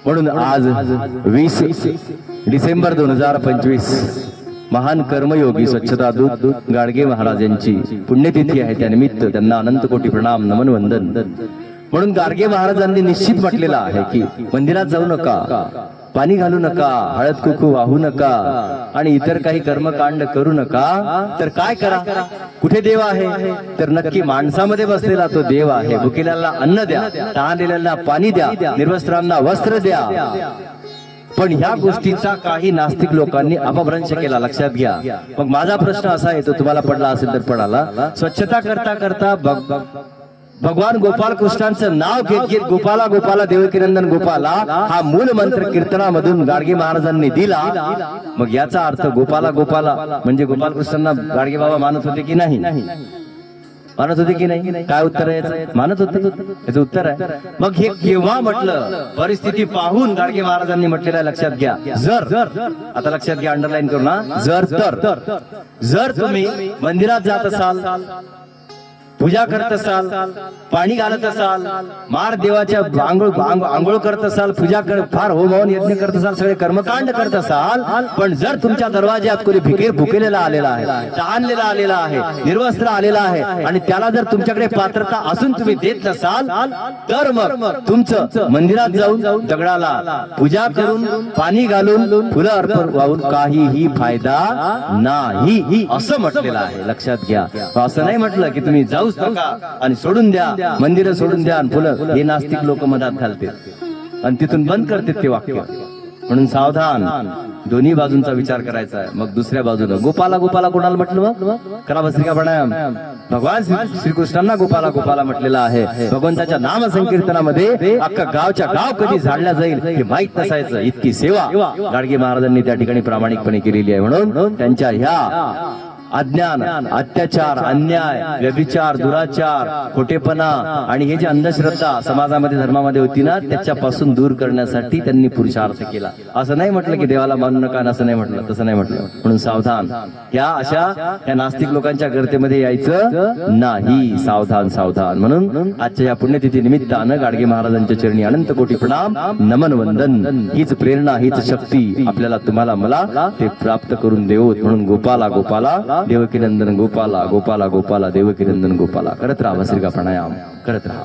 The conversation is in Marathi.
म्हणून आज 20 डिसेंबर 2025 महान कर्मयोगी स्वच्छता दूत गाडगे महाराज यांची पुण्यतिथी आहे. त्यानिमित्त त्यांना अनंत कोटी प्रणाम नमन वंदन. म्हणून गाडगे महाराजांनी निश्चित म्हटलेलं आहे की मंदिरात जाऊ नका, पाणी घालू नका, हळद कुंकू वाहू नका आणि इतर काही कर्मकांड करू नका. तर काय करा? कुठे देव आहे? तर नक्की माणसामध्ये बसलेला तो देव आहे. भुकेल्याला अन्न द्या, तहानलेल्यांना पाणी द्या, निर्वस्त्रांना वस्त्र द्या. पण ह्या गोष्टीचा काही नास्तिक लोकांनी अपभ्रंश केला, लक्षात घ्या. मग माझा प्रश्न असा येतो, तुम्हाला पडला असेल तर पडाला, स्वच्छता करता करता भगवान गोपाल कृष्णांचं नाव घेत घेत गोपाला गोपाला देवकीनंदन गोपाला हा मूल मंत्र कीर्तनामधून गाडगे महाराजांनी दिला. मग याचा अर्थ गोपाला गोपाला म्हणजे गोपाल कृष्णांना गाडगे बाबा मानत होते की नाही? मानत होते की नाही? काय उत्तर आहे याचं? मानत होते. याचं उत्तर आहे मग हे केव्हा म्हटलं? परिस्थिती पाहून गाडगे महाराजांनी म्हटलेलं आहे, लक्षात घ्या. जर आता लक्षात घ्या, अंडरलाईन करू ना. जर तुम्ही मंदिरात जात असाल, पूजा करत असाल, पाणी घालत असाल, मार देवाच्या आंघोळ करत असाल, पूजा फार होम हवन यज्ञ करत असाल, सगळे कर्मकांड करत असाल, पण जर तुमच्या दरवाज्यात कोणी भुकेलेला आलेला आहे, तहानलेला आलेला आहे, निर्वस्त्र आलेला आहे आणि त्याला जर तुमच्याकडे पात्रता असून तुम्ही देत नसाल, तर मग तुमचं मंदिरात जाऊन दगडाला पूजा करून, पाणी घालून, फुलं अर्पण वाहून काहीही फायदा नाही असं म्हटलेलं आहे. लक्षात घ्या. असं नाही म्हटलं की तुम्ही जाऊ आणि सोडून द्या, मंदिर सोडून द्या. फुलं हे नास्तिक लोक मधात घालते आणि तिथून बंद करते ते वाक्य. म्हणून सावधान, दोन्ही बाजूंचा विचार करायचा आहे. मग दुसऱ्या बाजूला गोपाला गोपाला कोणाला म्हटलं? मग करा भस्त्रिका प्राणायाम. भगवान श्रीकृष्णांना गोपाला गोपाला म्हटलेलं आहे. भगवंताच्या नाम संकीर्तनामध्ये अख्खा गावच्या गाव कधी झाडल्या जाईल हे माहित नसायचं. इतकी सेवा गाडगे महाराजांनी त्या ठिकाणी प्रामाणिकपणे केलेली आहे. म्हणून त्यांच्या ह्या अज्ञान, अत्याचार, अन्याय, व्यभिचार, दुराचार, खोटेपणा आणि हे जे अंधश्रद्धा समाजामध्ये धर्मामध्ये होती ना, त्याच्यापासून दूर करण्यासाठी त्यांनी पुरुषार्थ केला. असं नाही म्हटलं की देवाला मानू नका, असं नाही म्हटलं, तसं नाही म्हटलं. म्हणून सावधान, या अशा या नास्तिक लोकांच्या गर्तेमध्ये यायचं नाही. सावधान सावधान. म्हणून आजच्या या पुण्यतिथी निमित्तानं गाडगे महाराजांच्या चरणी अनंत कोटी प्रणाम नमन वंदन. हीच प्रेरणा, हीच शक्ती आपल्याला, तुम्हाला, मला ते प्राप्त करून देवोत. म्हणून गोपाला गोपाला देवकीनंदन गोपाला, गोपाला गोपाला देवकीनंदन गोपाला करत राहा. भस्त्रिका प्राणायाम करत राहा.